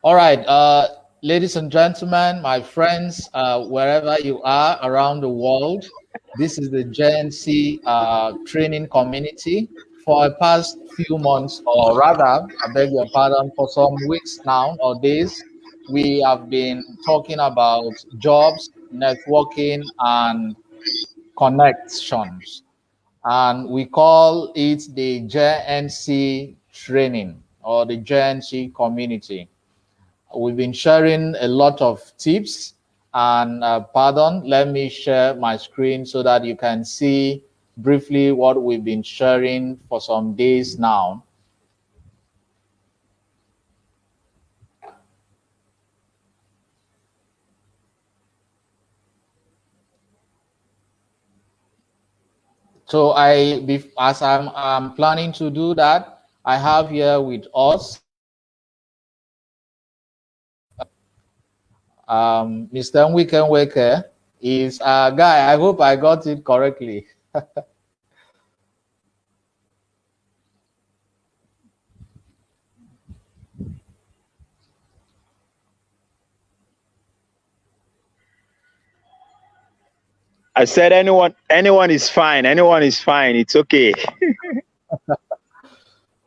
All right, ladies and gentlemen, my friends, wherever you are around the world, this is the JNC training community. For the past few months, or rather, I beg your pardon, for some weeks now or days, we have been talking about jobs, networking, and connections. And we call it the JNC training or the JNC community. We've been sharing a lot of tips, and pardon, let me share my screen so that you can see briefly what we've been sharing for some days now. So as I'm planning to do that, I have here with us Mr. NWIKE NWEKE is a guy. I hope I got it correctly. I said anyone is fine. Anyone is fine. It's okay.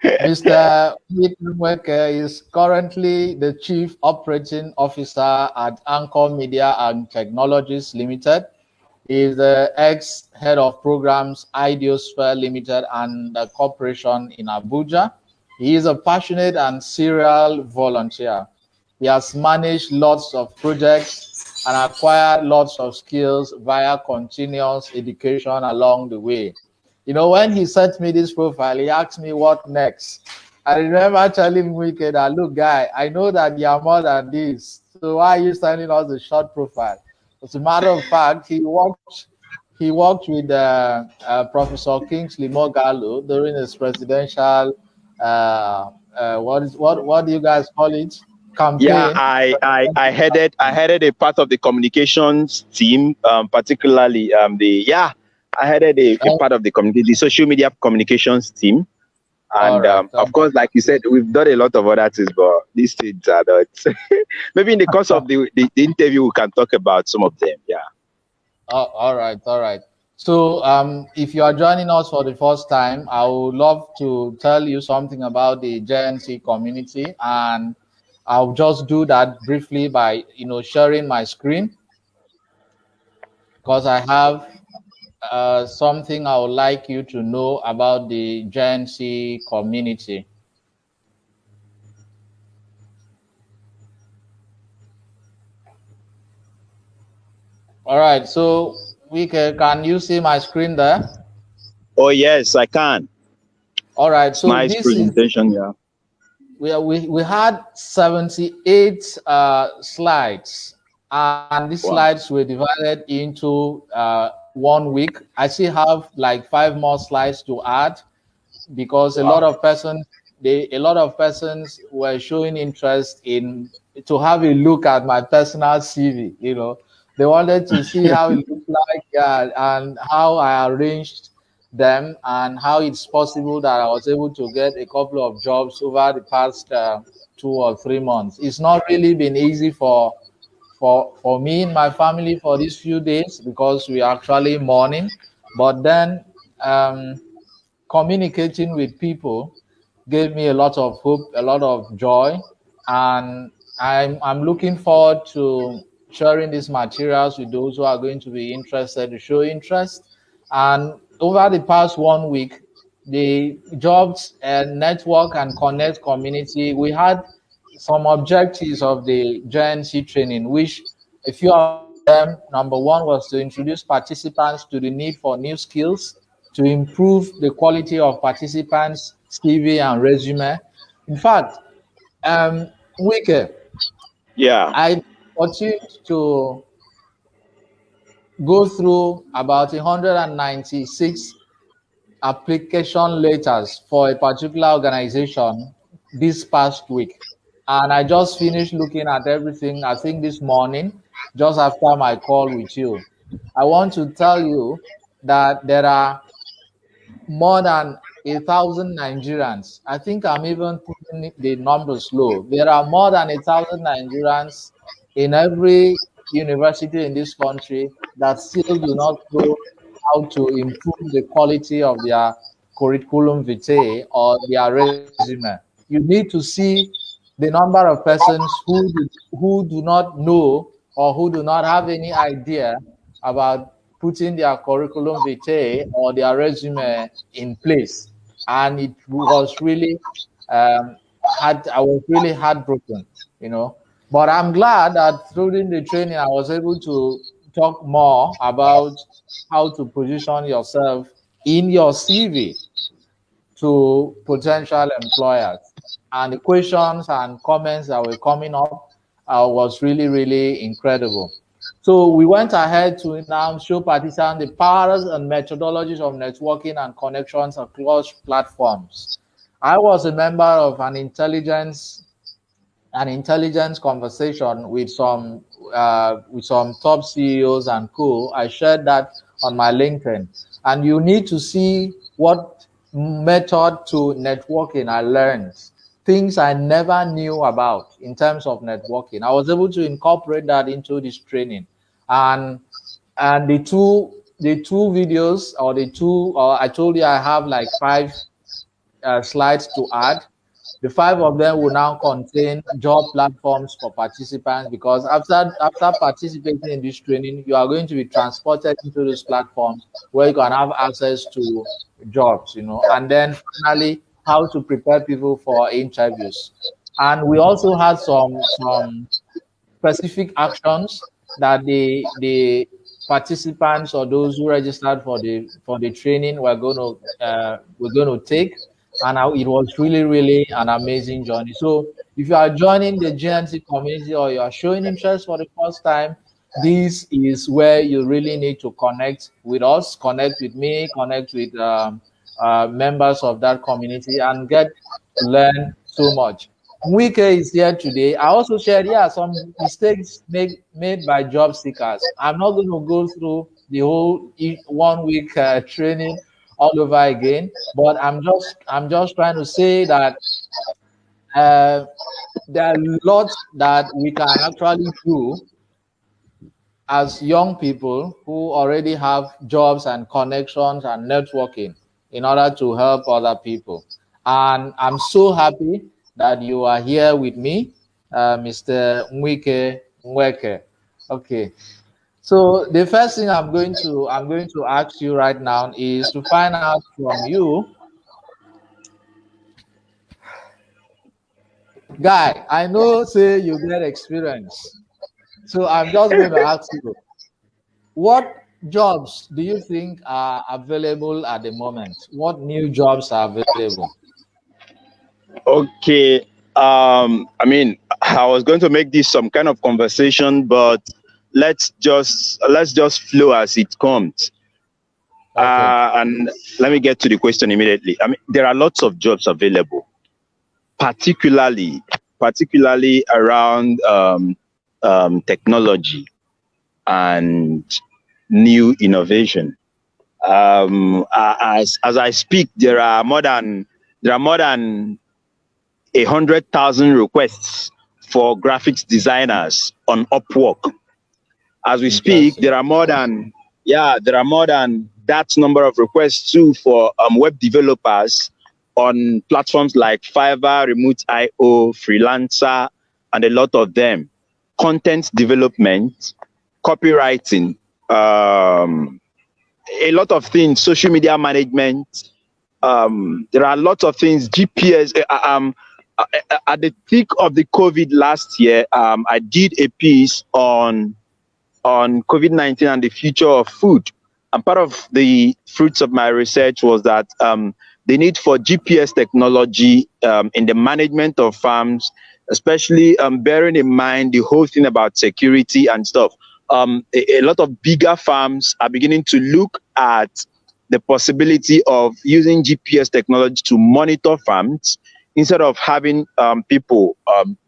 Mr. NWIKE NWEKE is currently the Chief Operating Officer at Anchor Media and Technologies Limited. He is the ex-head of programs Ideosphere Limited and the corporation in Abuja. He is a passionate and serial volunteer. He has managed lots of projects and acquired lots of skills via continuous education along the way. You know, when he sent me this profile, he asked me what next. I remember telling Wike that, look, guy, I know that you are more than this. So why are you sending us a short profile? As a matter of fact, he worked with Professor Kingsley Moghalu during his presidential what do you guys call it? Campaign. Yeah, I headed a part of the communications team, particularly I headed a part of the social media communications team. And of course, like you said, we've done a lot of other things, but these things are not. Maybe in the course of the interview, we can talk about some of them. Yeah. Oh, all right. So if you are joining us for the first time, I would love to tell you something about the JNC community, and I'll just do that briefly by sharing my screen, because I have something I would like you to know about the JNC community. All right, so can you see my screen there? Oh yes, I can. All right, so nice presentation. Yeah. We had 78 slides, and these slides were divided into 1 week. I still have like 5 more slides to add, because a lot of persons were showing interest to have a look at my personal CV. They wanted to see how it looked like, and how I arranged them, and how it's possible that I was able to get a couple of jobs over the past 2 or 3 months. It's not really been easy for me and my family for these few days, because we are actually mourning. But then communicating with people gave me a lot of hope, a lot of joy, and I'm looking forward to sharing these materials with those who are going to be interested to show interest. And over the past 1 week, the jobs and network and connect community, we had some objectives of the JNC training, which a few of them, number one, was to introduce participants to the need for new skills, to improve the quality of participants' CV and resume. In fact, Wike, I opportunity to go through about 196 application letters for a particular organization this past week. And I just finished looking at everything, I think this morning, just after my call with you. I want to tell you that there are more than 1,000 Nigerians. I think I'm even putting the numbers low. There are more than 1,000 Nigerians in every university in this country that still do not know how to improve the quality of their curriculum vitae or their resume. You need to see the number of persons who do not know or who do not have any idea about putting their curriculum vitae or their resume in place. And it was really I was really heartbroken, you know. But I'm glad that through the training I was able to talk more about how to position yourself in your CV to potential employers. And the questions and comments that were coming up was really, really incredible. So we went ahead to now show participants the powers and methodologies of networking and connections across platforms. I was a member of an intelligence conversation with some top CEOs and co. I shared that on my LinkedIn, and you need to see what method to networking I learned, things I never knew about in terms of networking. I was able to incorporate that into this training, and the two videos or the two. I told you I have like 5 slides to add. The 5 of them will now contain job platforms for participants, because after participating in this training, you are going to be transported into those platforms where you can have access to jobs, and then finally how to prepare people for interviews. And we also had some specific actions that the participants or those who registered for the training were going to take, and it was really, really an amazing journey. So if you are joining the JNC community or you are showing interest for the first time, this is where you really need to connect with us, connect with me, connect with members of that community, and get to learn so much. NWIKE is here today. I also shared, some mistakes made by job seekers. I'm not going to go through the whole 1 week training all over again, but I'm just trying to say that uh, there are lots that we can actually do as young people who already have jobs and connections and networking in order to help other people. And I'm so happy that you are here with me, Mr. NWIKE NWEKE. Okay. So the first thing I'm going to ask you right now is to find out from you, guy. I know, say you get experience, so I'm just going to ask you, what jobs do you think are available at the moment? What new jobs are available? Okay. I mean, I was going to make this some kind of conversation, but let's just flow as it comes. Okay. And let me get to the question immediately. I mean, there are lots of jobs available, particularly around technology and new innovation. As I speak, there are more than 100,000 requests for graphics designers on Upwork. As we speak, Interesting. there are more than that number of requests too for web developers on platforms like Fiverr, Remote.io, Freelancer, and a lot of them. Content development, copywriting, a lot of things, social media management. There are lots of things. GPS. At the peak of the COVID last year, I did a piece on COVID-19 and the future of food. And part of the fruits of my research was that the need for GPS technology in the management of farms, especially bearing in mind the whole thing about security and stuff. A lot of bigger farms are beginning to look at the possibility of using GPS technology to monitor farms instead of having people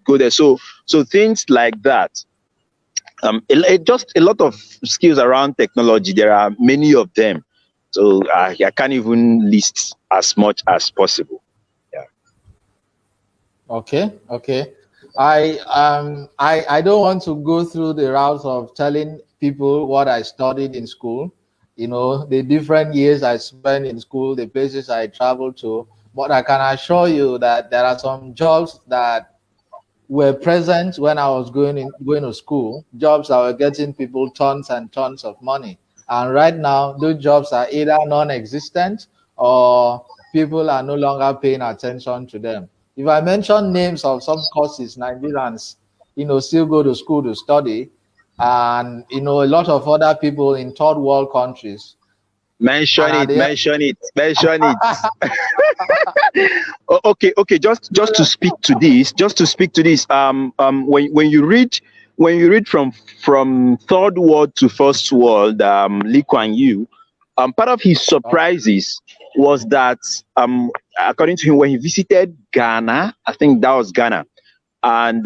go there. So things like that. Just a lot of skills around technology. There are many of them, so I can't even list as much as possible. Yeah. Okay. I don't want to go through the route of telling people what I studied in school, the different years I spent in school, the places I traveled to. But I can assure you that there are some jobs that were present when I was going to school, jobs that were getting people tons and tons of money. And right now, those jobs are either non-existent or people are no longer paying attention to them. If I mention names of some courses Nigerians, still go to school to study, and a lot of other people in third world countries, Mention and at it, the end, mention it, mention it. Okay. Just to speak to this. When you read from third world to first world, Lee Kuan Yew, part of his surprises was that, according to him, when he visited Ghana, I think that was Ghana, and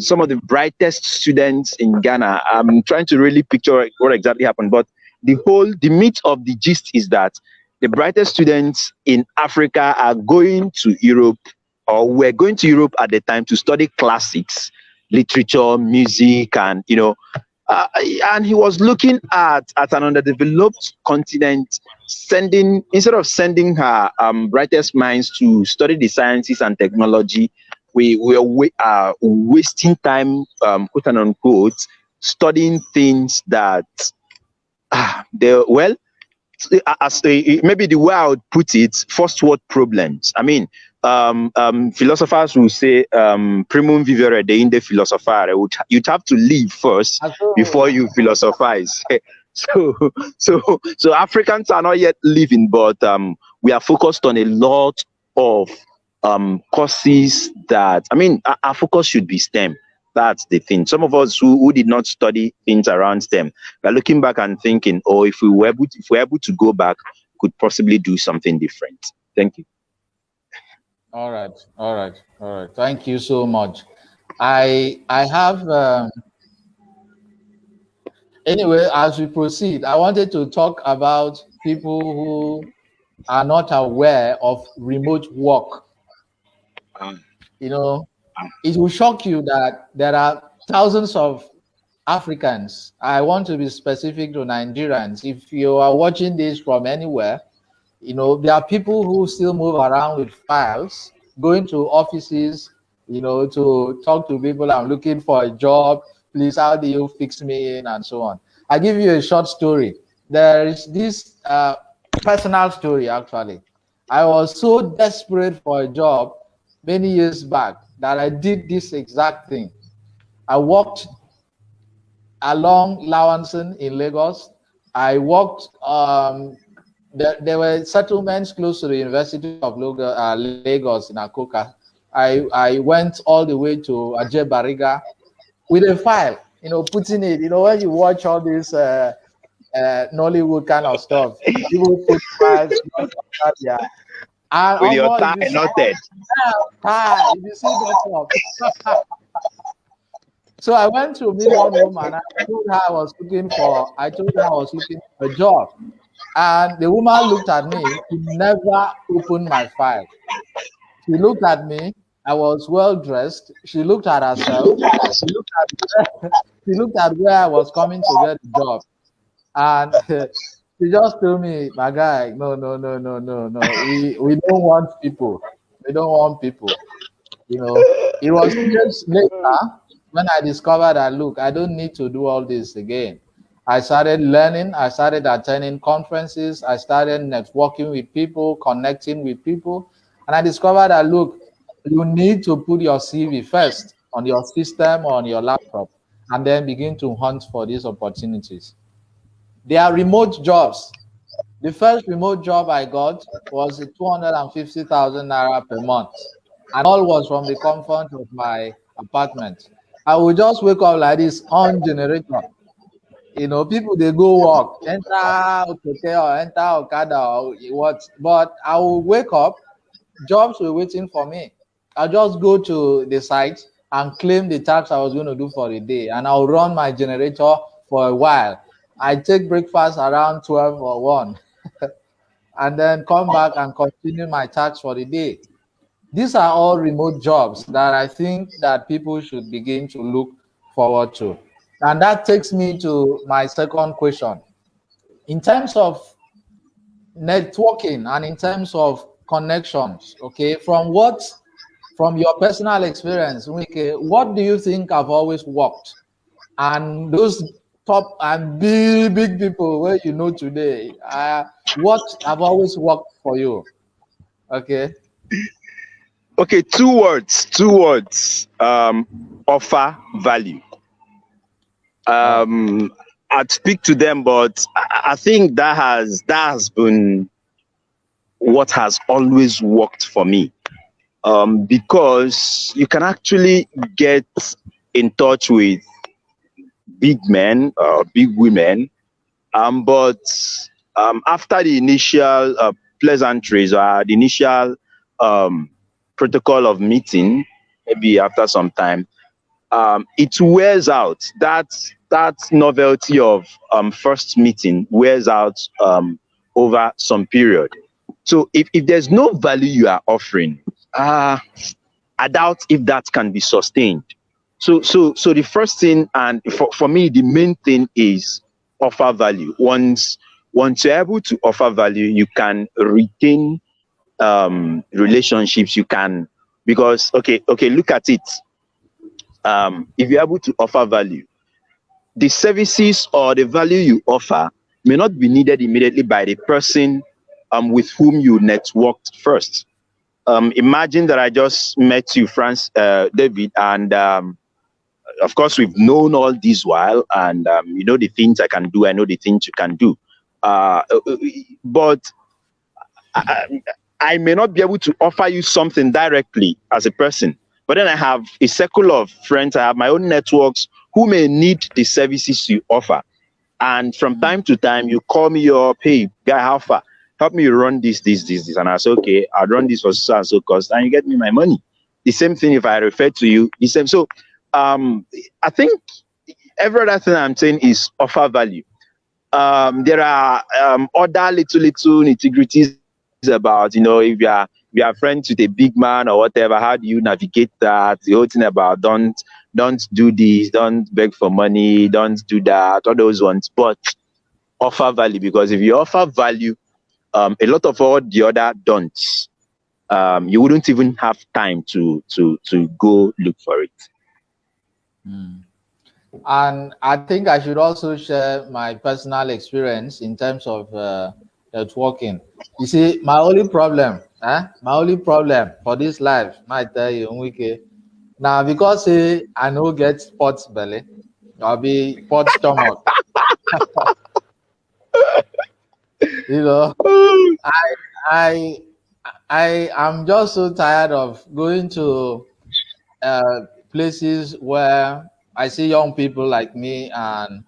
some of the brightest students in Ghana. I'm trying to really picture what exactly happened, but the meat of the gist is that the brightest students in Africa are going to Europe, or were going to Europe at the time, to study classics, literature, music, and and he was looking at an underdeveloped continent, instead of sending her brightest minds to study the sciences and technology, we are wasting time, quote and unquote, studying things that maybe the way I would put it, first world problems. I mean, philosophers will say, primum vivere deinde philosophare. You'd have to live first before you philosophize. So Africans are not yet living, but we are focused on a lot of courses that, I mean, our focus should be STEM. That's the thing. Some of us who did not study things around STEM, we're looking back and thinking, oh, if we were able to go back, we could possibly do something different. Thank you. All right. Thank you so much. I have anyway, as we proceed, I wanted to talk about people who are not aware of remote work. It will shock you that there are thousands of Africans. I want to be specific to Nigerians. If you are watching this from anywhere, there are people who still move around with files, going to offices, to talk to people. I'm looking for a job. Please, how do you fix me in, and so on. I'll give you a short story. There is this personal story, actually. I was so desperate for a job many years back that I did this exact thing. I walked along Lawanson in Lagos. I walked, there were settlements close to the University of Lagos in Akoka. I went all the way to Ajay Bariga with a file, putting it, when you watch all this Nollywood kind of stuff, people put files, yeah. And with your tie knotted. If you see that stuff. So I went to meet one woman. I told her I was looking for a job. And the woman looked at me. She never opened my file. She looked at me. I was well dressed. She looked at herself. She looked at where I was coming to get a job. And she just told me, my guy, no. We don't want people. We don't want people. It was years later when I discovered that, look, I don't need to do all this again. I started learning. I started attending conferences. I started networking with people, connecting with people. And I discovered that, look, you need to put your CV first on your system or on your laptop, and then begin to hunt for these opportunities. There are remote jobs. The first remote job I got was 250,000 naira per month, and all was from the comfort of my apartment. I would just wake up like this on generator. People, they go work, enter Okeke or enter Okada or what, but I will wake up, jobs were waiting for me. I'll just go to the site and claim the tasks I was going to do for the day, and I'll run my generator for a while. I take breakfast around 12 or 1. and then come back and continue my tasks for the day. These are all remote jobs that I think that people should begin to look forward to. And that takes me to my second question. In terms of networking and in terms of connections, okay, from your personal experience, Nweke, what do you think have always worked? And those top and big people where you know today, what have always worked for you? Okay. Okay, two words. Offer value. I'd speak to them, but I think that has been what has always worked for me. Because you can actually get in touch with big men or big women, but after the initial pleasantries or the initial protocol of meeting, maybe after some time, it wears out. That novelty of first meeting wears out over some period. So if there's no value you are offering, I doubt if that can be sustained. So the first thing, and for me, the main thing is offer value. Once you're able to offer value, you can retain relationships. You can, because okay, look at it. If you're able to offer value, the services or the value you offer may not be needed immediately by the person with whom you networked first. Imagine that I just met you, David, and of course we've known all this while, and you know the things I can do, I know the things you can do, but I may not be able to offer you something directly as a person, but then I have a circle of friends, I have my own networks who may need the services you offer. And from time to time, you call me up, hey, guy, how far? Help me run this. And I say, okay, I'll run this for so and so cost, and you get me my money. The same thing if I refer to you, the same. So I think every other thing I'm saying is offer value. There are other little nitty-gritties about, if you are friends with a big man or whatever, how do you navigate that? The whole thing about don't do this, don't beg for money, don't do that, all those ones. But offer value, because if you offer value, a lot of all the other don'ts, you wouldn't even have time to go look for it. And I think I should also share my personal experience in terms of networking. You see, my only problem for this life, might tell you, Nweke, now because I know get pot belly, I'll be pot stomach. I am just so tired of going to places where I see young people like me, and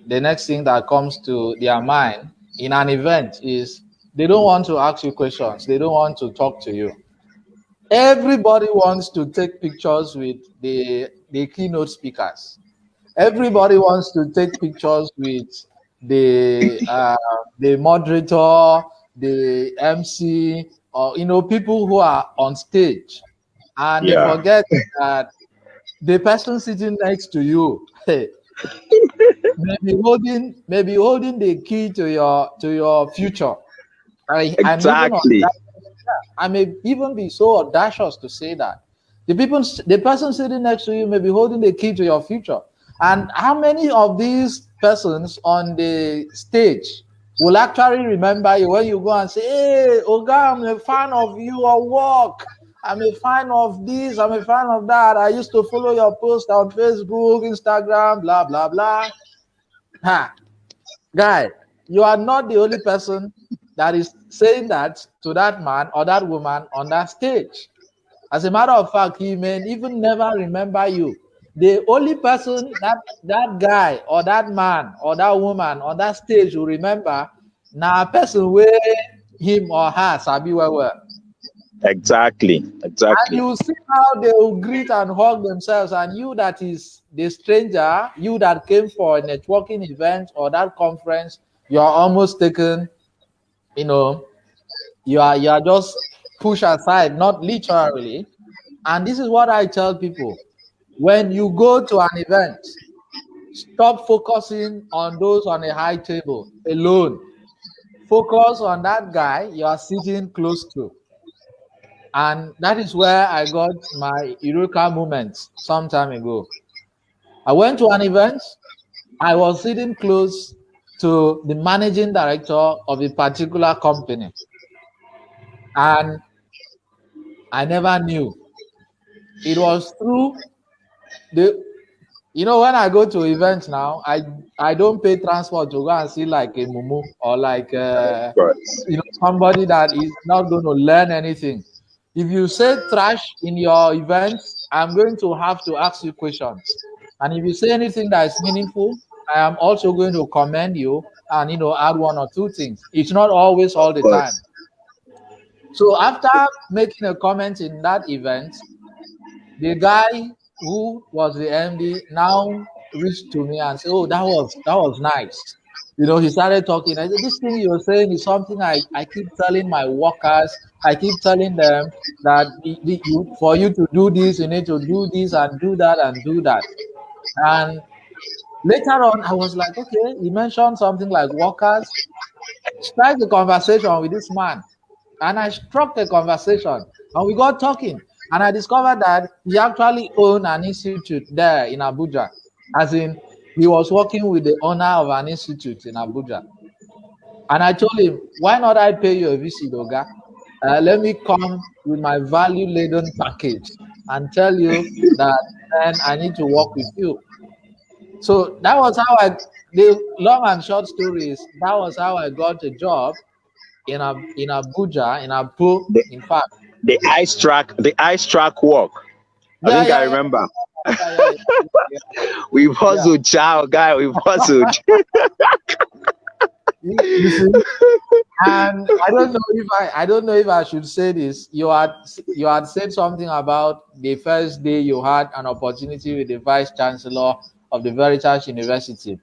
the next thing that comes to their mind in an event is they don't want to ask you questions. They don't want to talk to you. Everybody wants to take pictures with the keynote speakers. Everybody wants to take pictures with the moderator, the MC, or people who are on stage, and they forget that the person sitting next to you maybe holding the key to your future. Exactly. I may even be so audacious to say that the person sitting next to you may be holding the key to your future. And how many of these persons on the stage will actually remember you when you go and say, "Hey, Oga, I'm a fan of your work. I'm a fan of this. I'm a fan of that. I used to follow your post on Facebook, Instagram, blah, blah, blah." Ha. Guy, you are not the only person that is saying that to that man or that woman on that stage. As a matter of fact, he may even never remember you. The only person that guy or that man or that woman on that stage will remember now a person where him or her sabi well. Exactly. And you see how they will greet and hug themselves, and you that is the stranger, you that came for a networking event or that conference, you're almost taken you know, you are just pushed aside, not literally. And this is what I tell people: when you go to an event, stop focusing on those on a high table alone. Focus on that guy you are sitting close to. And that is where I got my Eureka moment some time ago. I went to an event. I was sitting close to the managing director of a particular company. And I never knew. It was through the, when I go to events now, I don't pay transport to go and see like a mumu or like somebody that is not going to learn anything. If you say trash in your events, I'm going to have to ask you questions. And if you say anything that is meaningful, I am also going to commend you and add one or two things. It's not always all the time. So after making a comment in that event, the guy who was the MD now reached to me and said, "Oh, that was nice." He started talking. I said, "This thing you're saying is something I keep telling my workers. I keep telling them that for you to do this, you need to do this and do that and do that." And later on, I was like, "Okay, he mentioned something like workers." Strike the conversation with this man. And I struck the conversation and we got talking. And I discovered that he actually owned an institute there in Abuja. As in, he was working with the owner of an institute in Abuja. And I told him, why not I pay you a visit, Oga? Let me come with my value-laden package and tell you that then I need to work with you. So that was how the long and short story is, that was how I got a job in Abuja, in Abu, in fact. The ice track walk. I think I remember. We've hustled, child guy. We've hustled. You see? And I don't know if I should say this. You had said something about the first day you had an opportunity with the vice chancellor of the Veritas University.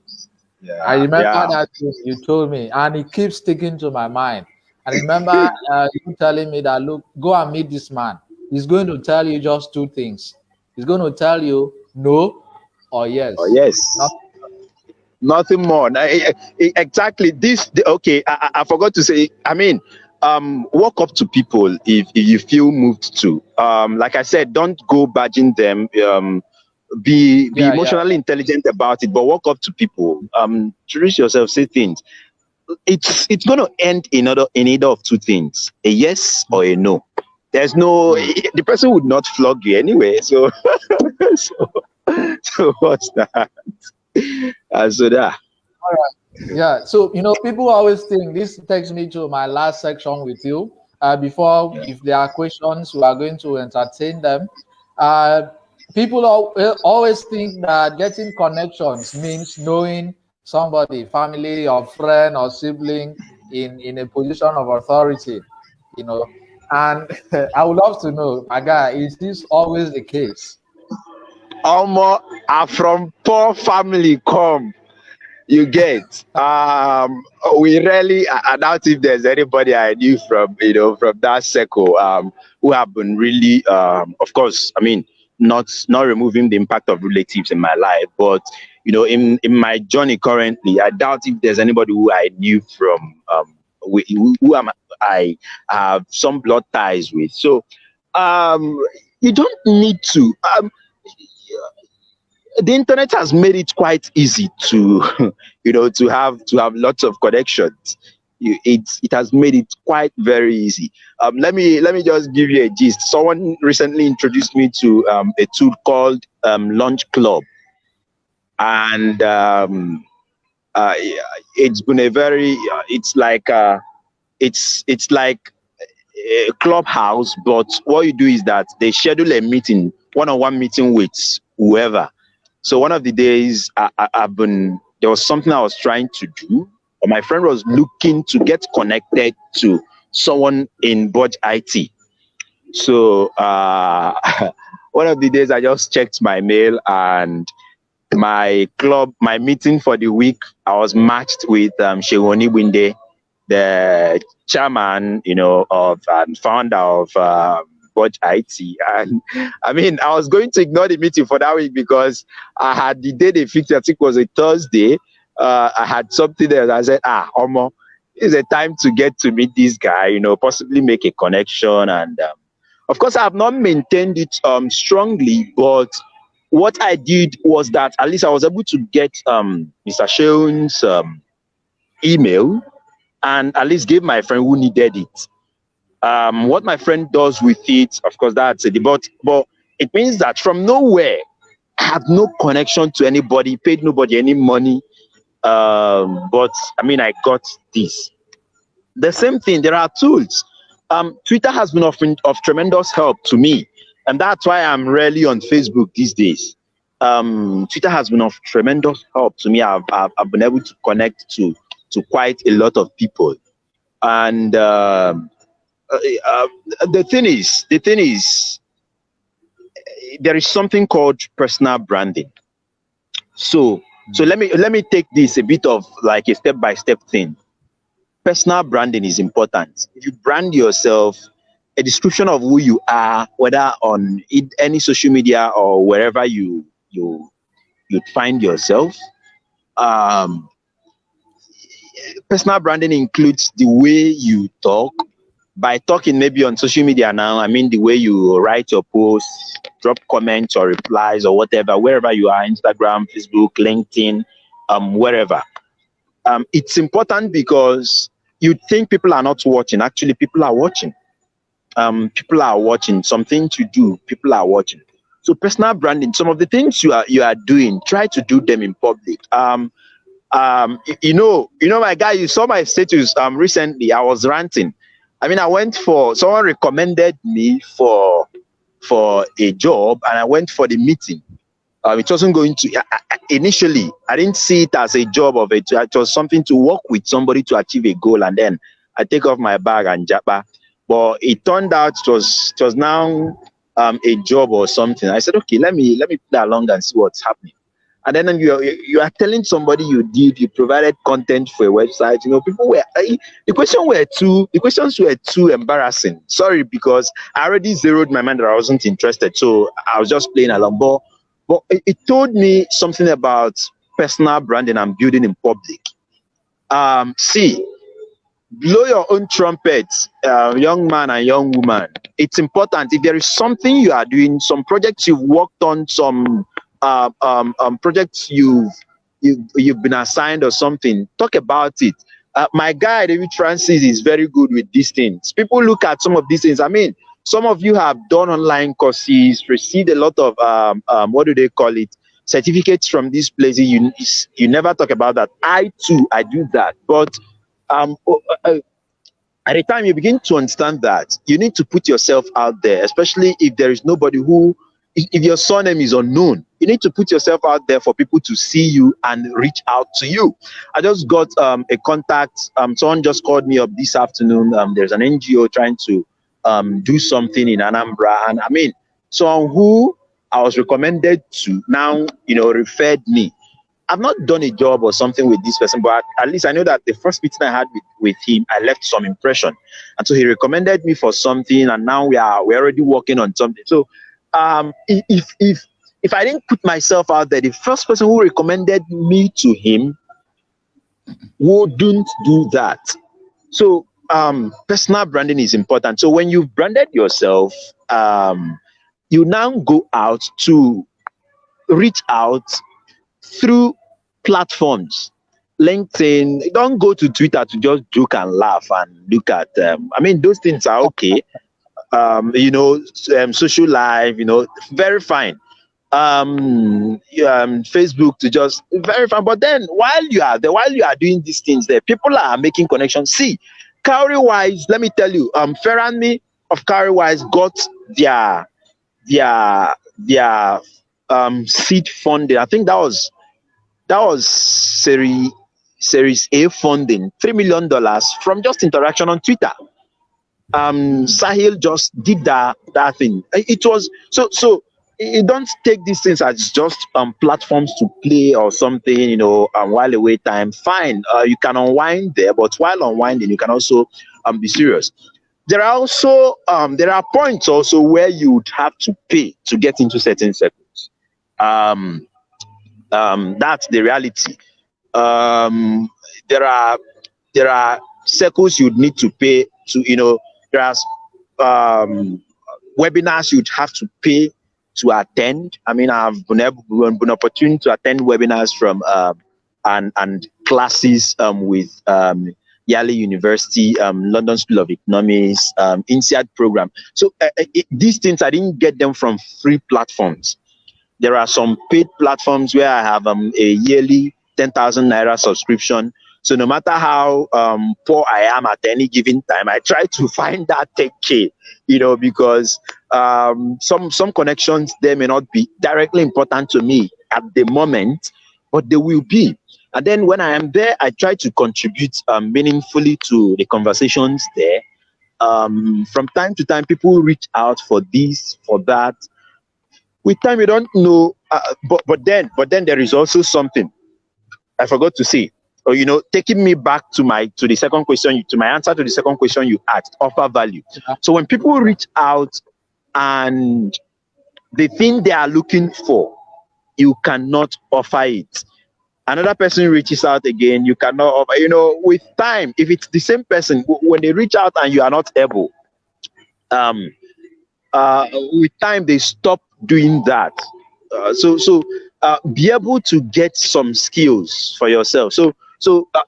Yeah, I remember that you told me, and it keeps sticking to my mind. I remember you telling me that, look, go and meet this man. He's going to tell you just two things. He's going to tell you no or yes. Or yes. Nothing more. Exactly. Okay, I forgot to say, I mean, walk up to people if you feel moved to. Like I said, don't go badging them. Be emotionally intelligent about it, but walk up to people. Introduce yourself, say things. It's going to end in either of two things: a yes or a no. There's no, the person would not flog you anyway. So, so what's that? So that. All right. Yeah. So people always think, this takes me to my last section with you. Before, if there are questions, we are going to entertain them. People always think that getting connections means knowing somebody, family or friend or sibling in a position of authority, and I would love to know, my guy, is this always the case? Almost from poor family come, you get. We rarely, I doubt if there's anybody I knew from that circle who have been really, of course, I mean, not removing the impact of relatives in my life, but in my journey currently, I doubt if there's anybody who I knew from I have some blood ties with. So you don't need to. The internet has made it quite easy to to have lots of connections. It has made it quite very easy. Let me just give you a gist. Someone recently introduced me to a tool called Launch Club, and it's been a very it's like a clubhouse, but what you do is that they schedule a meeting, one-on-one meeting with whoever. So one of the days there was something I was trying to do. My friend was looking to get connected to someone in Budge IT. So one of the days I just checked my mail, and my meeting for the week, I was matched with Shewoni Winde. the chairman, of and founder of Budge IT. And I mean, I was going to ignore the meeting for that week because I had the day they fixed it, I think it was a Thursday. I had something there. I said, Omo, it's a time to get to meet this guy, possibly make a connection. And of course, I have not maintained it strongly, but what I did was that at least I was able to get Mr. Sheun's email and at least give my friend who needed it. What my friend does with it, of course, that's a debate, but it means that from nowhere, I have no connection to anybody, paid nobody any money. But I mean, I got this. The same thing, there are tools. Twitter has been of tremendous help to me, and that's why I'm rarely on Facebook these days. Twitter has been of tremendous help to me. I've been able to connect to quite a lot of people, and the thing is, there is something called personal branding. So let me take this a bit of like a step-by-step thing. Personal branding is important. If you brand yourself, a description of who you are, whether on any social media or wherever you find yourself. Personal branding includes the way you talk. By talking maybe on social media now, I mean the way you write your posts, drop comments or replies or whatever, wherever you are, Instagram, Facebook, LinkedIn, wherever. It's important because you think people are not watching. Actually, people are watching. People are watching. Something to do. People are watching. So personal branding, some of the things you are doing, try to do them in public. My guy, you saw my status recently. I was ranting. I mean, someone recommended me for a job, and I went for the meeting. It wasn't going to, initially, I didn't see it as a job it was something to work with somebody to achieve a goal, and then I take off my bag and japa. But it turned out it was now a job or something. I said, okay, let me play along and see what's happening. And then you are telling somebody you provided content for a website. People were the questions were too embarrassing. Sorry, because I already zeroed my mind that I wasn't interested, so I was just playing along. But it told me something about personal branding and building in public. Blow your own trumpet, young man and young woman. It's important. If there is something you are doing, some projects you've worked on, some projects you've been assigned or something, talk about it. My guy David Francis is very good with these things. People look at some of these things. I mean, some of you have done online courses, received a lot of what do they call it, certificates from these places. You never talk about that. I too, I do that. But at the time you begin to understand that you need to put yourself out there, especially if there is nobody if your surname is unknown, you need to put yourself out there for people to see you and reach out to you. I just got a contact. Someone just called me up this afternoon. There's an NGO trying to do something in Anambra. And I mean, someone who I was recommended to now, referred me. I've not done a job or something with this person, but at least I know that the first meeting I had with him, I left some impression. And so he recommended me for something, and now we're already working on something. So if I didn't put myself out there, the first person who recommended me to him wouldn't do that. So personal branding is important. So when you've branded yourself, you now go out to reach out through platforms. LinkedIn, don't go to Twitter to just joke and laugh and look at I mean, those things are okay. Social life, very fine. Facebook to just very fine. But then while you are doing these things there, people are making connections. See, Cowrywise, let me tell you, Ferrani of Cowrywise got their seed funding. I think that was series A funding, $3 million from just interaction on Twitter. Sahil just did that thing. It was so you don't take these things as just platforms to play or something, while away time. Fine, you can unwind there, but while unwinding, you can also be serious. There are also there are points also where you would have to pay to get into certain circles. Um, that's the reality. Um, there are circles you'd need to pay to. There are webinars you'd have to pay to attend. I mean, I've been opportunity to attend webinars from and classes with Yale University, London School of Economics, INSEAD program. So these things, I didn't get them from free platforms. There are some paid platforms where I have a yearly 10,000 naira subscription. So no matter how poor I am at any given time, I try to find that 10K, because some connections there may not be directly important to me at the moment, but they will be. And then when I am there, I try to contribute meaningfully to the conversations there. From time to time, people reach out for this, for that. With time, you don't know, but then there is also something I forgot to say. Or taking me back to the second question, to my answer to the second question you asked, offer value. So when people reach out and the thing they are looking for, you cannot offer it. Another person reaches out again, you cannot offer. With time, if it's the same person, when they reach out and you are not able, with time they stop doing that. So be able to get some skills for yourself. So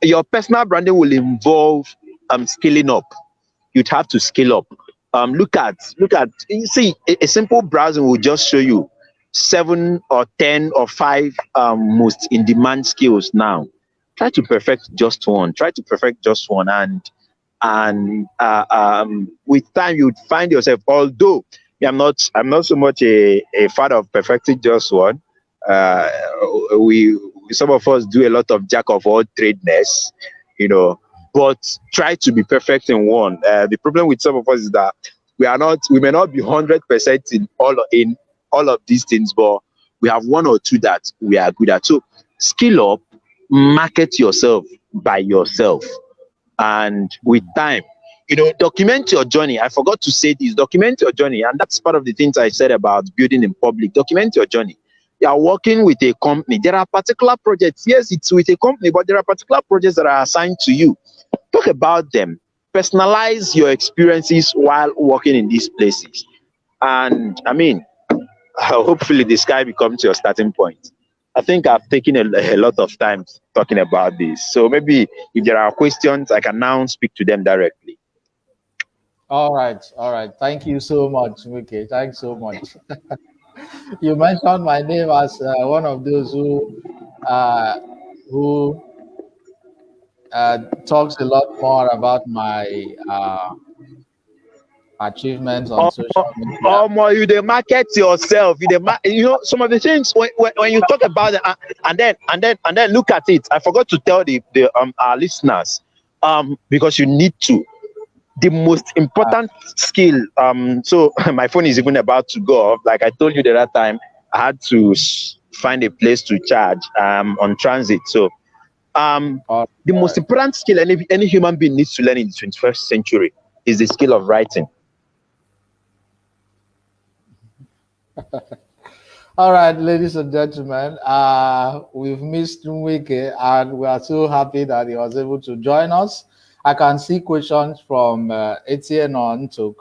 your personal branding will involve scaling up. You'd have to scale up. Look at you see a simple browsing will just show you 7 or 10 or 5 most in demand skills now. Try to perfect just one. And with time you'd find yourself, although I'm not so much a fan of perfecting just one. We Some of us do a lot of jack of all tradeness, but try to be perfect in one. The problem with some of us is that we may not be 100% in all of these things, but we have one or two that we are good at. So skill up, market yourself by yourself, and with time, document your journey. I forgot to say this: document your journey, and that's part of the things I said about building in public. Document your journey. You are working with a company. There are particular projects. Yes, it's with a company, but there are particular projects that are assigned to you. Talk about them. Personalize your experiences while working in these places. And I mean, hopefully the sky becomes your starting point. I think I've taken a lot of time talking about this. So maybe if there are questions, I can now speak to them directly. All right. Thank you so much, Nweke. Thanks so much. You mentioned my name as one of those uh, who talks a lot more about my achievements on social media. You dey market yourself. Some of the things when you talk about it, and then look at it. I forgot to tell the our listeners, because you need to. The most important skill. So my phone is even about to go off. Like I told you the other time, I had to find a place to charge on transit. So the most important skill any human being needs to learn in the 21st century is the skill of writing. All right, ladies and gentlemen, we've missed Nweke, and we are so happy that he was able to join us. I can see questions from Etienne Ntuk.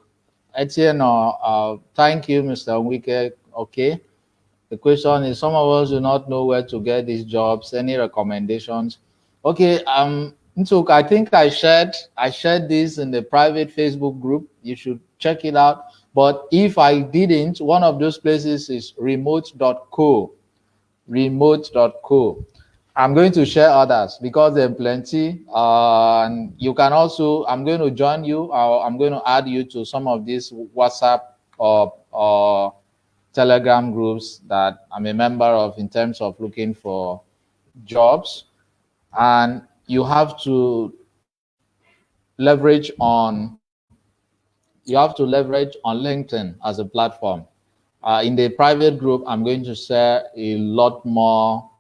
Etienne, thank you, Mr. Nweke. Okay. The question is, some of us do not know where to get these jobs. Any recommendations? Okay, Ntuk, I think I shared this in the private Facebook group. You should check it out. But if I didn't, one of those places is remote.co. Remote.co. I'm going to share others because there are plenty. And you can also, I'm going to join you, or I'm going to add you to some of these WhatsApp or Telegram groups that I'm a member of in terms of looking for jobs. And you have to leverage on LinkedIn as a platform. In the private group, I'm going to share a lot more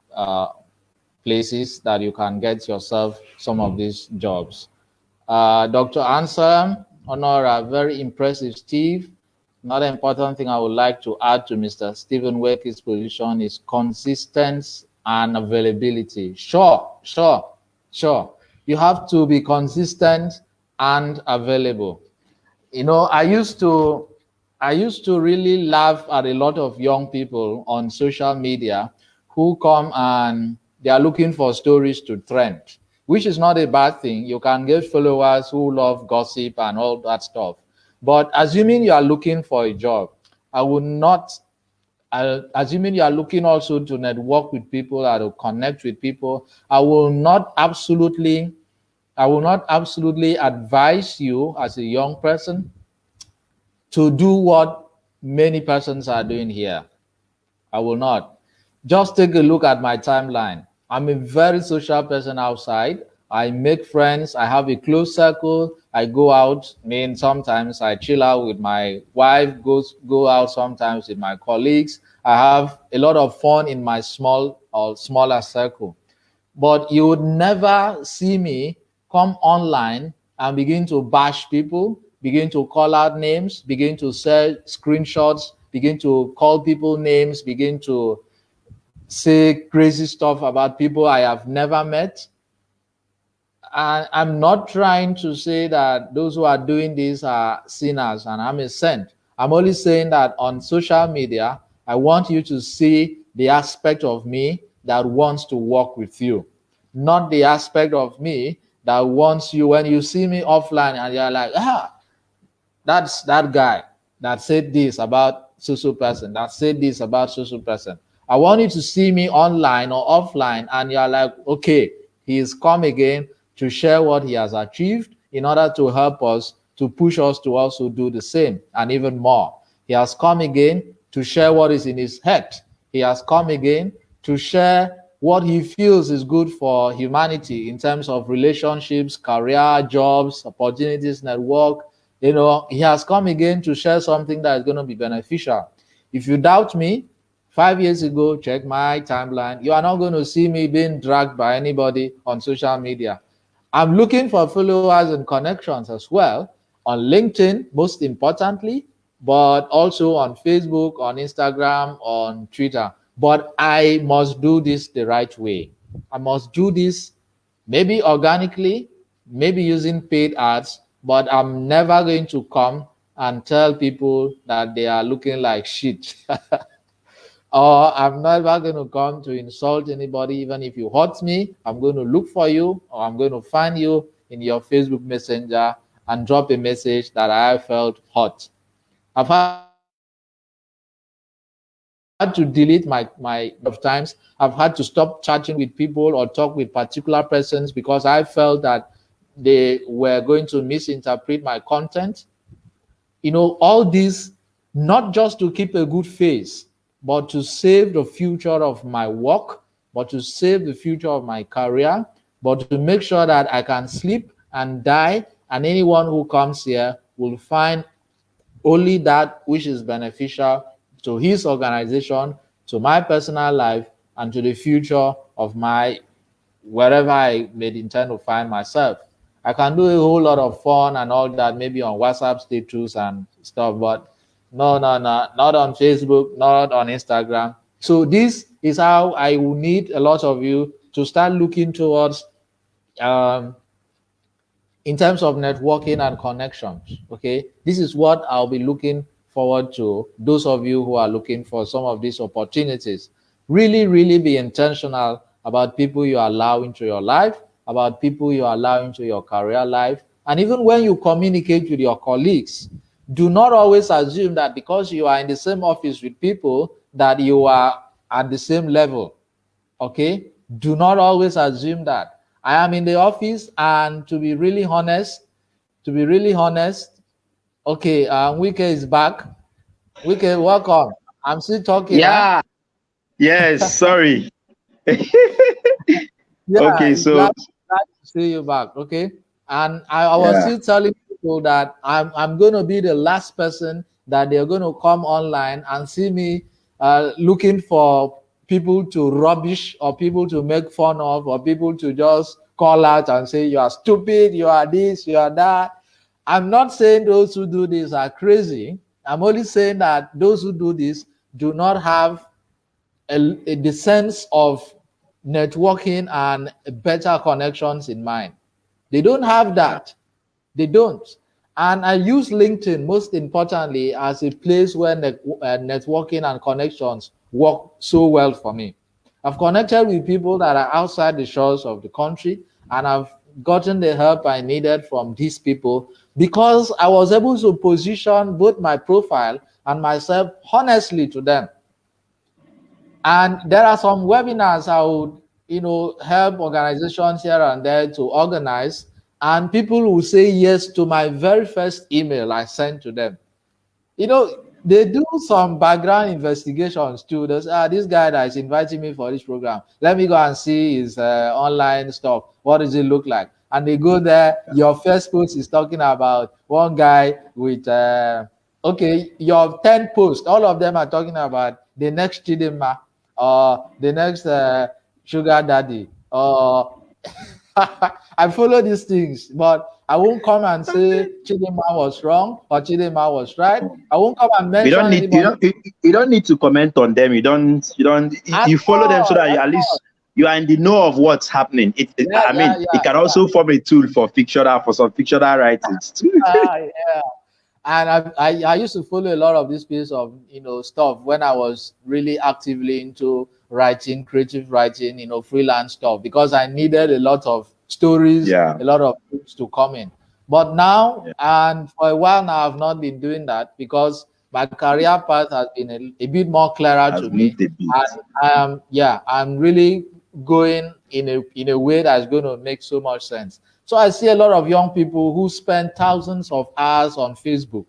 places that you can get yourself some of these jobs. Dr. Answer, Honora, very impressive, Steve. Another important thing I would like to add to Mr. Stephen Wake's position is consistency and availability. Sure. You have to be consistent and available. You know, I used to really laugh at a lot of young people on social media who come and they are looking for stories to trend, which is not a bad thing. You can get followers who love gossip and all that stuff. But assuming you are looking for a job, I would not, assuming you are looking also to network with people or to connect with people, I will not absolutely advise you as a young person to do what many persons are doing here. I will not. Just take a look at my timeline. I'm a very social person outside. I make friends. I have a close circle. I go out. I mean, sometimes I chill out with my wife, go out sometimes with my colleagues. I have a lot of fun in my small or smaller circle. But you would never see me come online and begin to bash people, begin to call out names, begin to share screenshots, begin to call people names, begin to say crazy stuff about people I have never met. I'm not trying to say that those who are doing this are sinners and I'm a saint. I'm only saying that on social media, I want you to see the aspect of me that wants to work with you, not the aspect of me that wants you when you see me offline and you're like, that's that guy that said this about so person, that said this about so person. I want you to see me online or offline and you're like, okay, he's come again to share what he has achieved in order to help us, to push us to also do the same and even more. He has come again to share what is in his head. He has come again to share what he feels is good for humanity in terms of relationships, career, jobs, opportunities, network. You know, he has come again to share something that is going to be beneficial. If you doubt me, 5 years ago, check my timeline. You are not going to see me being dragged by anybody on social media. I'm looking for followers and connections as well on LinkedIn, most importantly, but also on Facebook, on Instagram, on Twitter. But I must do this the right way. I must do this maybe organically, maybe using paid ads, but I'm never going to come and tell people that they are looking like shit. Or I'm never going to come to insult anybody. Even if you hurt me, I'm going to look for you or I'm going to find you in your Facebook Messenger and drop a message that I felt hurt. I've had to delete my of times. I've had to stop chatting with people or talk with particular persons because I felt that they were going to misinterpret my content. You know, all this not just to keep a good face, but to save the future of my work, but to save the future of my career, but to make sure that I can sleep and die, and anyone who comes here will find only that which is beneficial to his organization, to my personal life, and to the future of my wherever I may intend to find myself. I can do a whole lot of fun and all that, maybe on WhatsApp status and stuff, but no, not on Facebook, not on Instagram. So this is how I will need a lot of you to start looking towards um, in terms of networking and connections. Okay, this is what I'll be looking forward to. Those of you who are looking for some of these opportunities, really be intentional about people you allow into your life, about people you allow into your career life. And even when you communicate with your colleagues, do not always assume that because you are in the same office with people that you are at the same level. Okay, do not always assume that. I am in the office, and to be really honest, okay, Wike is back. Wike, welcome. I'm still talking, huh? Yeah. Yes. Sorry. Yeah, Okay. it's So glad to see you back. Okay, and I was yeah. still telling people that I'm going to be the last person that they're going to come online and see me looking for people to rubbish or people to make fun of or people to just call out and say, you are stupid, you are this, you are that. I'm not saying those who do this are crazy. I'm only saying that those who do this do not have the sense of networking and better connections in mind. They don't have that. They don't. And I use LinkedIn most importantly as a place where networking and connections work so well for me. I've connected with people that are outside the shores of the country, and I've gotten the help I needed from these people because I was able to position both my profile and myself honestly to them. And there are some webinars I would, help organizations here and there to organize, and people will say yes to my very first email I sent to them. They do some background investigations too. They say, this guy that is inviting me for this program, let me go and see his online stuff. What does it look like? And they go there. Your first post is talking about one guy with, okay, your 10 posts, all of them are talking about the next Chidinma, or the next sugar daddy, or I follow these things, but I won't come and say Chidinma was wrong or Chidinma was right. I won't come and mention you don't need to comment on them. You follow them so that at least you are in the know of what's happening. It can also form a tool for some fictional writings too. Yeah. And I used to follow a lot of this piece of stuff when I was really actively into writing, creative writing, freelance stuff, because I needed a lot of stories, a lot of books to come in. But now, and for a while now, I've not been doing that because my career path has been a bit more clearer to me. And I'm really going in a way that's going to make so much sense. So I see a lot of young people who spend thousands of hours on Facebook,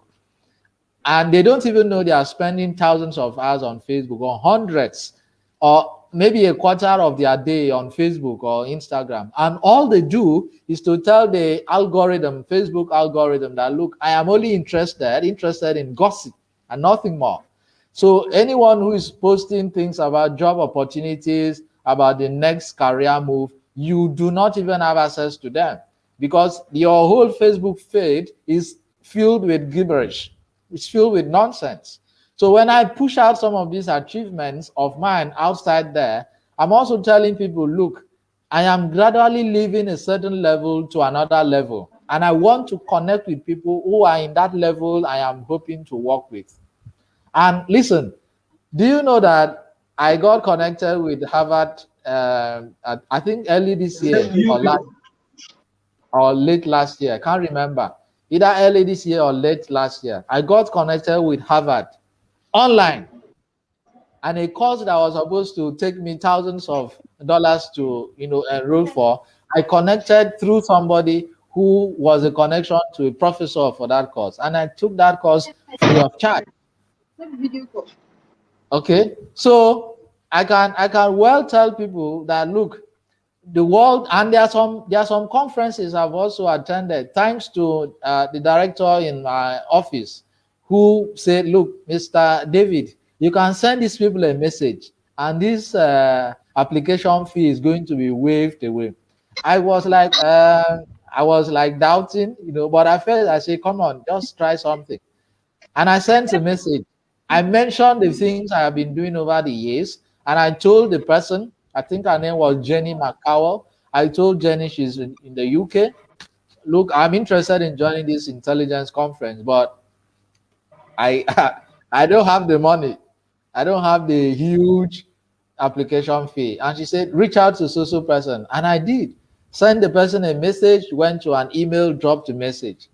and they don't even know they are spending thousands of hours on Facebook, or hundreds, or maybe a quarter of their day on Facebook or Instagram. And all they do is to tell the algorithm, Facebook algorithm, that look, I am only interested in gossip and nothing more. So anyone who is posting things about job opportunities, about the next career move, you do not even have access to them, because your whole Facebook feed is filled with gibberish. It's filled with nonsense. So when I push out some of these achievements of mine outside there, I'm also telling people, look, I am gradually leaving a certain level to another level, and I want to connect with people who are in that level I am hoping to work with. And listen, do you know that I got connected with Harvard, I think early this year or late last year. I can't remember. Either early this year or late last year. I got connected with Harvard online. And a course that was supposed to take me thousands of dollars to enroll for, I connected through somebody who was a connection to a professor for that course. And I took that course free of charge. Okay, so I can well tell people that look, the world, and there are some conferences I've also attended thanks to the director in my office, who said, look, Mr. David, you can send these people a message and this application fee is going to be waived away. I was like doubting, but at first I said, come on, just try something. And I sent a message. I mentioned the things I have been doing over the years, and I told the person, I think her name was Jenny McCowell. I told Jenny, she's in the UK, look, I'm interested in joining this intelligence conference, but I I don't have the money. I don't have the huge application fee. And she said, reach out to social person. And I did. Send the person a message, went to an email, dropped a message.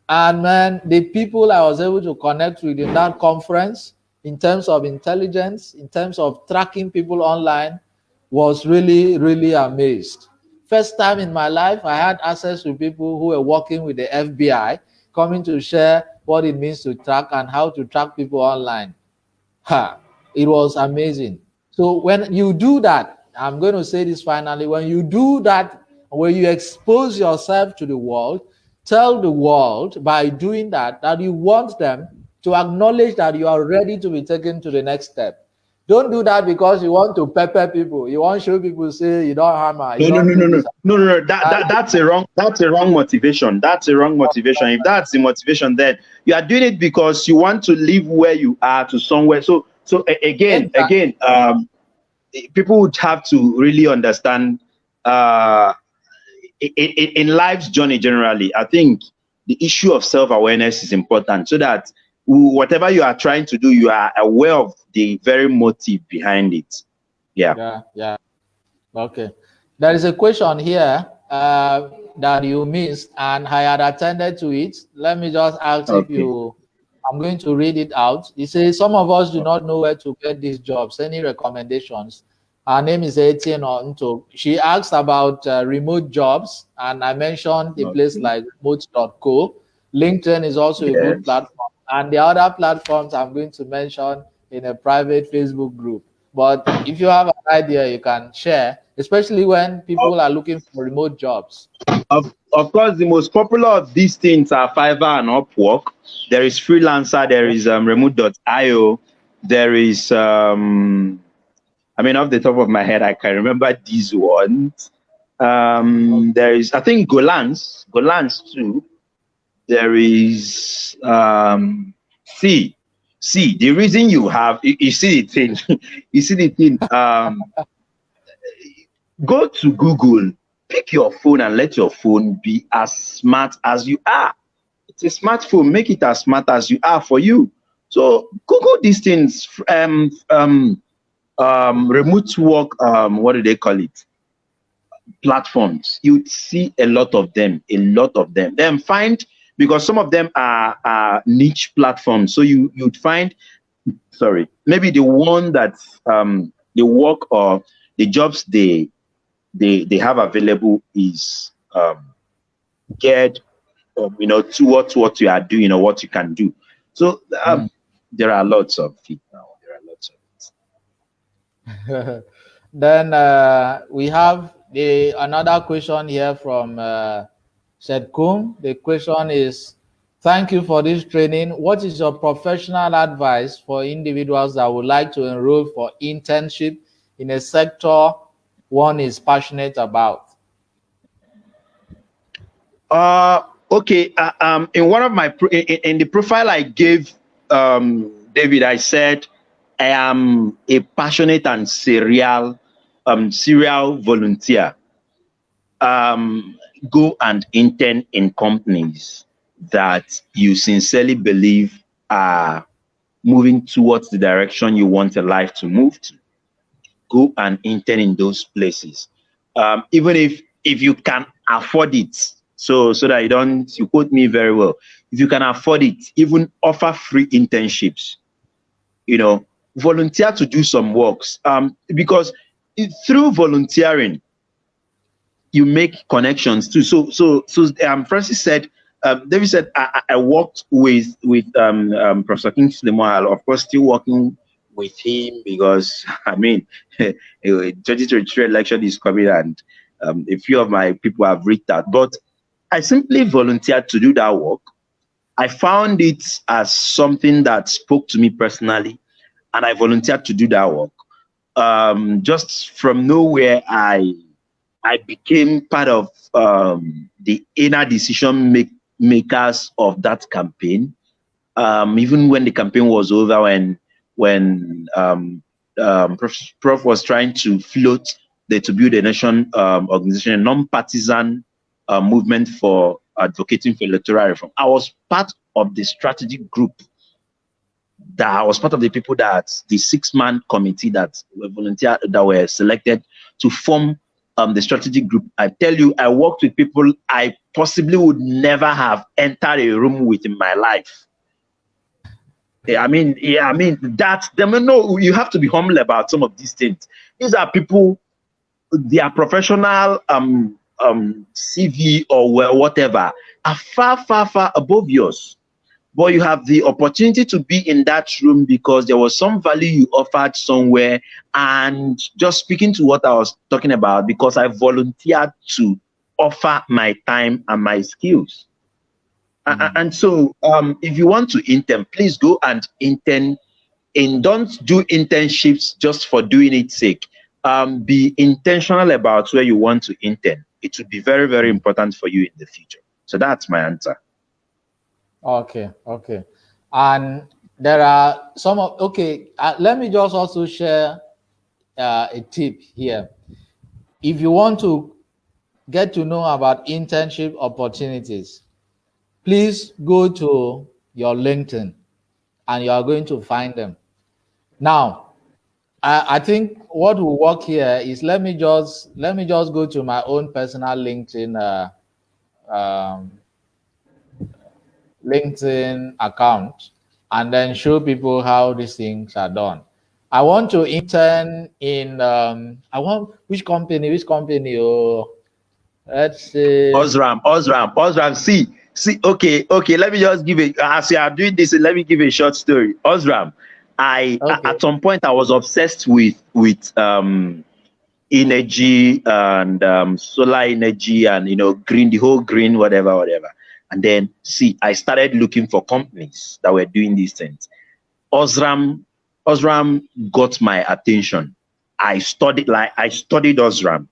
And man, the people I was able to connect with in that conference, in terms of intelligence, in terms of tracking people online, was really, really amazed. First time in my life, I had access to people who were working with the FBI, coming to share what it means to track and how to track people online. It was amazing. So when you do that, I'm going to say this finally, when you do that, when you expose yourself to the world, tell the world by doing that you want them to acknowledge that you are ready to be taken to the next step. Don't do that because you want to pepper people. You want to show people, say you don't hammer, you don't do this. No. That's a wrong motivation. That's a wrong motivation. If that's the motivation, then you are doing it because you want to live where you are to somewhere. So again, people would have to really understand in life's journey generally. I think the issue of self-awareness is important, so that whatever you are trying to do, you are aware of the very motive behind it. Yeah. Okay. There is a question here that you missed, and I had attended to it. Let me just ask if you. I'm going to read it out. It says, some of us do not know where to get these jobs. Any recommendations? Her name is Etienne Onto. She asked about remote jobs, and I mentioned a place like remote.co. LinkedIn is also a good platform. And the other platforms I'm going to mention in a private Facebook group. But if you have an idea, you can share, especially when people are looking for remote jobs. Of course, the most popular of these things are Fiverr and Upwork. There is Freelancer, there is remote.io, there is, I mean, off the top of my head, I can remember these ones. There is, I think, Golans too. There is, see, the reason you have, you see the thing, go to Google, pick your phone and let your phone be as smart as you are. It's a smartphone, make it as smart as you are for you. So Google these things, remote work, what do they call it? Platforms. You'd see a lot of them. Then find, because some of them are niche platforms. So you'd find, maybe the one that the work or the jobs they have available is geared, towards what you are doing or what you can do. So there are lots of it now. Then we have another question here from Sedkum. The question is, thank you for this training. What is your professional advice for individuals that would like to enroll for internship in a sector one is passionate about? Okay. In one of my in the profile I gave David, I said I am a passionate and serial volunteer. Go and intern in companies that you sincerely believe are moving towards the direction you want your life to move to. Go and intern in those places, even if you can afford it. So that you quote me very well. If you can afford it, even offer free internships. Volunteer to do some works, because through volunteering you make connections too. So Francis said, David said, I worked with Professor Kingsley Moghalu, of course, still working with him, because I mean, 2023 election is coming, and a few of my people have reached out, but I simply volunteered to do that work. I found it as something that spoke to me personally, and I volunteered to do that work. Just from nowhere, I became part of the inner decision makers of that campaign. Even when the campaign was over, when Prof was trying to float the To Build a Nation organization, a non-partisan movement for advocating for electoral reform, I was part of the strategic group. That I was part of the people that the 6-man committee that were selected to form the strategic group. I tell you, I worked with people I possibly would never have entered a room with in my life. I mean, that no, you have to be humble about some of these things. These are people, their professional CV or whatever are far above yours. But you have the opportunity to be in that room because there was some value you offered somewhere. And just speaking to what I was talking about, because I volunteered to offer my time and my skills. And so if you want to intern, please go and intern. And don't do internships just for doing its sake. Be intentional about where you want to intern. It would be very, very important for you in the future. So that's my answer. Okay, okay. And there are some of, okay, let me just also share a tip here. If you want to get to know about internship opportunities, please go to your LinkedIn and you are going to find them. Now, I think what will work here is let me just go to my own personal LinkedIn LinkedIn account and then show people how these things are done. I want to intern in I want which company? Oh, let's say Osram. See. Okay. Let me just give it. As you are doing this, let me give a short story. Osram, at some point I was obsessed with energy and solar energy and green, the whole green, whatever. And then I started looking for companies that were doing these things. Osram got my attention. I studied Osram,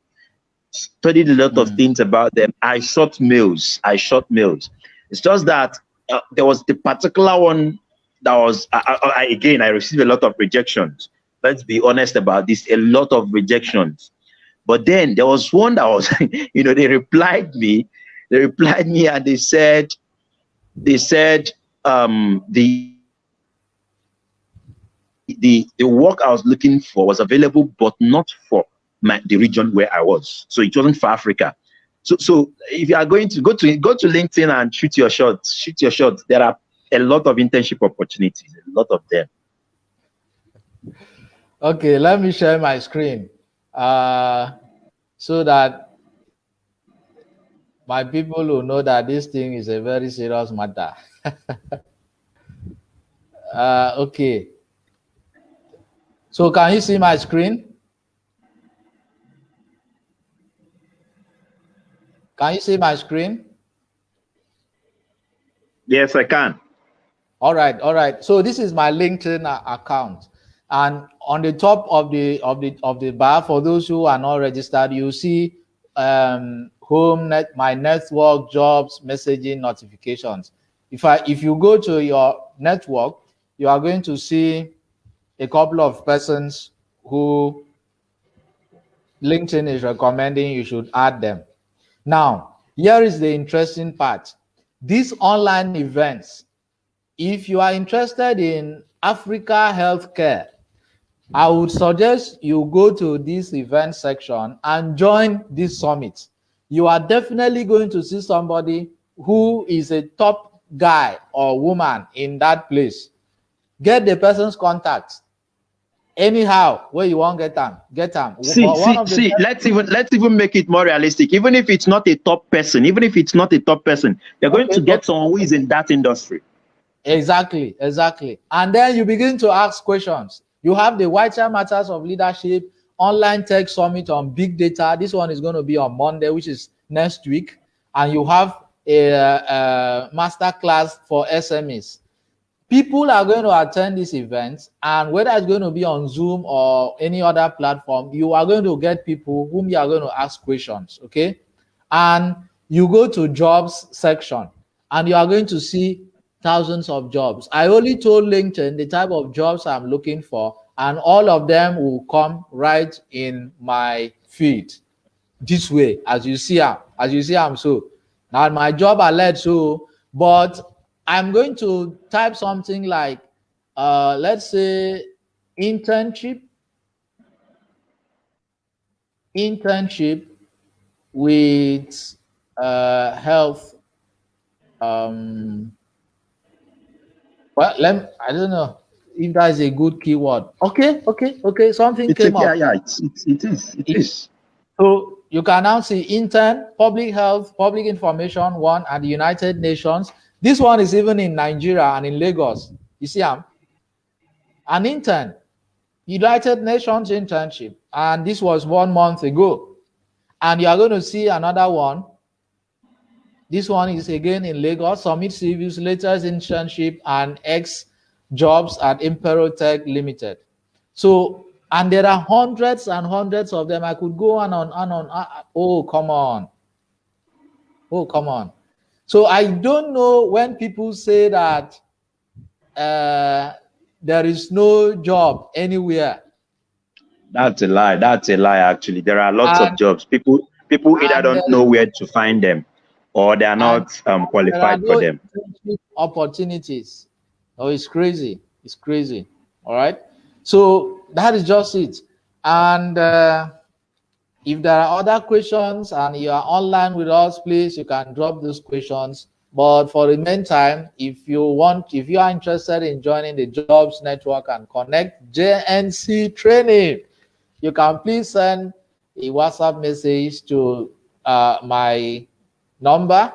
studied a lot of things about them. I shot mails. It's just that there was the particular one that was, I received a lot of rejections. Let's be honest about this, a lot of rejections. But then there was one that was, they replied me and they said, the work I was looking for was available, but not for the region where I was. So it wasn't for Africa. So if you are going to go to LinkedIn and shoot your shots. There are a lot of internship opportunities, a lot of them. Okay, let me share my screen so that my people will know that this thing is a very serious matter. Okay. So can you see my screen? Can you see my screen? Yes, I can. All right. So this is my LinkedIn account, and on the top of the bar, for those who are not registered, you see my network, jobs, messaging, notifications. If you go to your network, you are going to see a couple of persons who LinkedIn is recommending you should add them. Now, here is the interesting part. These online events, if you are interested in Africa healthcare, I would suggest you go to this event section and join this summit. You are definitely going to see somebody who is a top guy or woman in that place. Get the person's contact. Anyhow, where you want get them. See. Let's even make it more realistic. Even if it's not a top person, you're going to get someone who is in that industry. Exactly. And then you begin to ask questions. You have the White Matters of Leadership online tech summit on big data. This one is going to be on Monday, which is next week. And you have a master class for SMEs. People are going to attend this event, and whether it's going to be on Zoom or any other platform, you are going to get people whom you are going to ask questions, okay? And you go to jobs section, and you are going to see thousands of jobs. I only told LinkedIn the type of jobs I'm looking for, and all of them will come right in my feed this way, as you see. I'm so now my job alert. So, but I'm going to type something like, let's say, internship with health. Well, I don't know if that is a good keyword. Okay. Something came up. Yeah, it is. So you can now see intern, public health, public information one at the United Nations. This one is even in Nigeria and in Lagos. You see, an intern, United Nations internship, and this was 1 month ago. And you are going to see another one This one is again in Lagos. Submit CVs, latest internship, and X jobs at Imperial Tech Limited. So, and there are hundreds and hundreds of them. I could go on and on and on. Oh, come on. Oh, come on. So I don't know when people say that there is no job anywhere. That's a lie. That's a lie. Actually, there are lots of And, jobs. People either and, don't know where to find them, or they are and not there are qualified for no them. internship opportunities. Oh, it's crazy. It's crazy. All right. So that is just it. And if there are other questions and you are online with us, please, you can drop those questions. But for the meantime, if you are interested in joining the Jobs Network and Connect JNC Training, you can please send a WhatsApp message to my number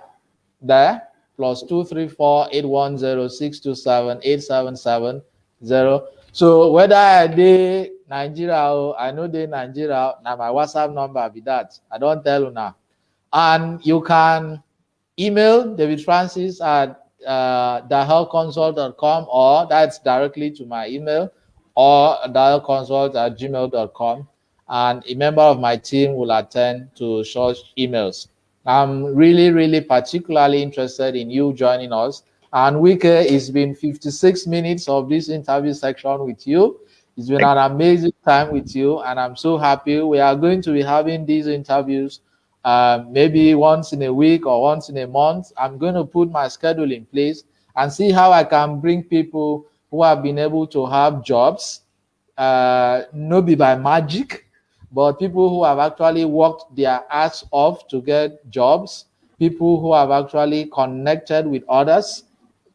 there, +234-810-627-877-0. So whether I dey Nigeria or I know they Nigeria, now my WhatsApp number be that. I don't tell you now. And you can email David Francis at dialconsult.com, or that's directly to my email, or dialconsult@gmail.com, and a member of my team will attend to such emails. I'm really, really particularly interested in you joining us. And Wike, it's been 56 minutes of this interview section with you. It's been an amazing time with you, and I'm so happy. We are going to be having these interviews maybe once in a week or once in a month. I'm going to put my schedule in place and see how I can bring people who have been able to have jobs, not be by magic, but people who have actually worked their ass off to get jobs, people who have actually connected with others,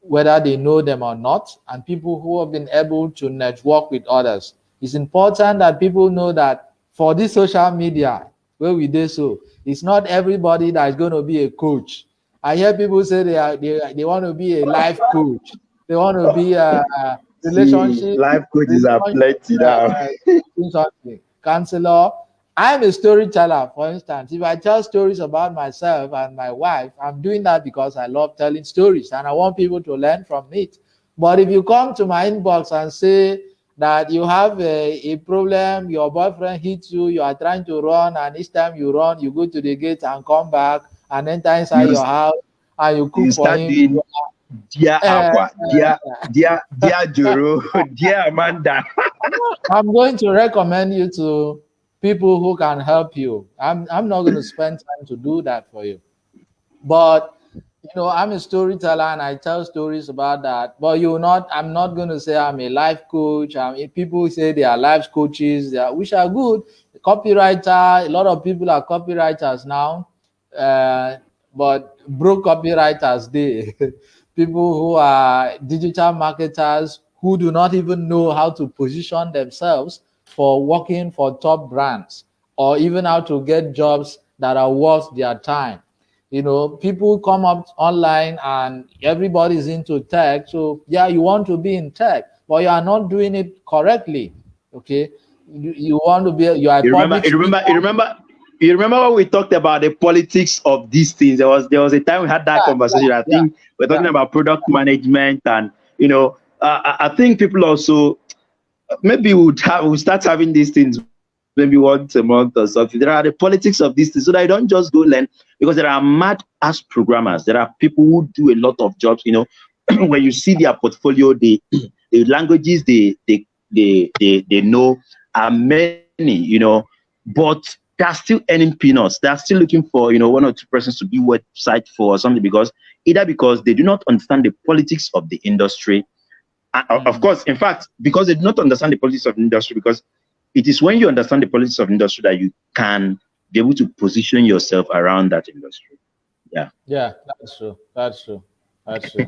whether they know them or not, and people who have been able to network with others. It's important that people know that for this social media, where we do so, it's not everybody that is going to be a coach. I hear people say they want to be a life coach. They want to be a See, relationship, life coaches are plenty now. something, counselor. I'm a storyteller, for instance. If I tell stories about myself and my wife, I'm doing that because I love telling stories and I want people to learn from it. But if you come to my inbox and say that you have a problem, your boyfriend hits you, you are trying to run, and each time you run, you go to the gate and come back and enter inside You, your house and you cook you for start him. doing dear Uh, Aqua, dear Joro, dear Amanda. I'm going to recommend you to people who can help you. I'm not going to spend time to do that for you. But I'm a storyteller and I tell stories about that. But I'm not going to say I'm a life coach. If people say they are life coaches, which are good. Copywriter, a lot of people are copywriters now. But broke copywriters, they people who are digital marketers who do not even know how to position themselves for working for top brands, or even how to get jobs that are worth their time. People come up online and everybody's into tech. So yeah, you want to be in tech, but you are not doing it correctly. Okay. You want to be, you are a You remember, public you speaker. remember, you remember, you remember when we talked about the politics of these things? There was a time we had that conversation. I Yeah, think we're talking yeah. about product management, and I think people also maybe we'll start having these things maybe once a month or something. There are the politics of these things, so that you don't just go learn, because there are mad ass programmers. There are people who do a lot of jobs. When you see their portfolio, the languages they know are many. But they are still earning peanuts. They are still looking for one or two persons to be website for something, because they do not understand the politics of the industry. Of course, in fact, because they do not understand the politics of the industry, because it is when you understand the politics of industry that you can be able to position yourself around that industry. Yeah, that's true. That's true. That's true.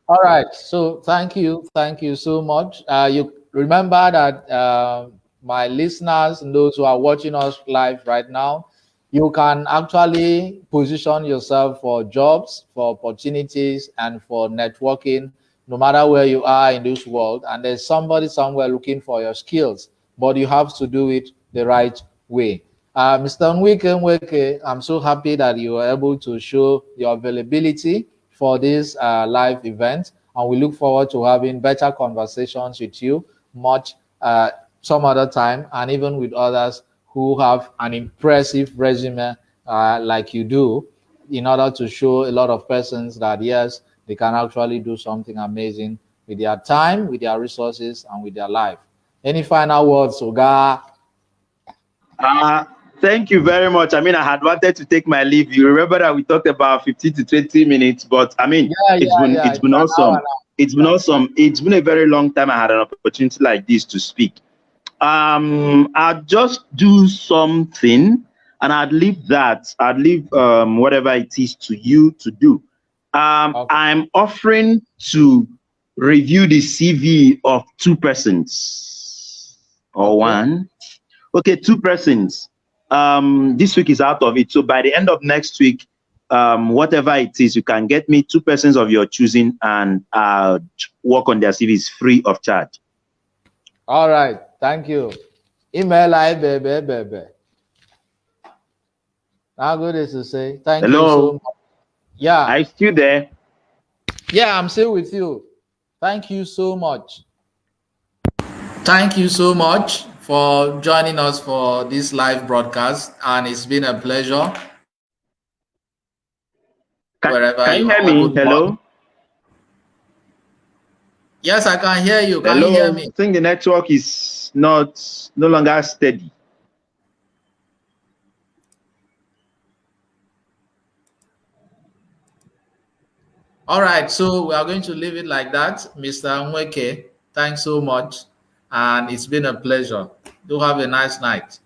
All right. So thank you so much. You remember that my listeners and those who are watching us live right now, you can actually position yourself for jobs, for opportunities, and for networking, no matter where you are in this world. And there's somebody somewhere looking for your skills, but you have to do it the right way. Mr. NWIKE NWEKE, I'm so happy that you were able to show your availability for this live event, and we look forward to having better conversations with you much some other time, and even with others who have an impressive resume like you do, in order to show a lot of persons that yes, they can actually do something amazing with their time, with their resources, and with their life. Any final words, Oga? Thank you very much. I mean, I had wanted to take my leave. You remember that we talked about 15 to 20 minutes, but I mean, it's been awesome. It's been awesome. It's been a very long time I had an opportunity like this to speak. I'll just do something and I'd leave whatever it is to you to do. Okay. I'm offering to review the CV of 2 persons or okay. 1. Okay, 2 persons. This week is out of it. So by the end of next week, whatever it is, you can get me 2 persons of your choosing and work on their CVs free of charge. All right. Thank you. Email baby. How good is to say thank you so much. Yeah. Are you still there? Yeah, I'm still with you. Thank you so much. Thank you so much for joining us for this live broadcast, and it's been a pleasure. Can you hear me? Hello? Yes, I can hear you. Can you hear me? I think the network is no longer steady. All right, so we are going to leave it like that. Mr. NWEKE, thanks so much, and it's been a pleasure. Do have a nice night.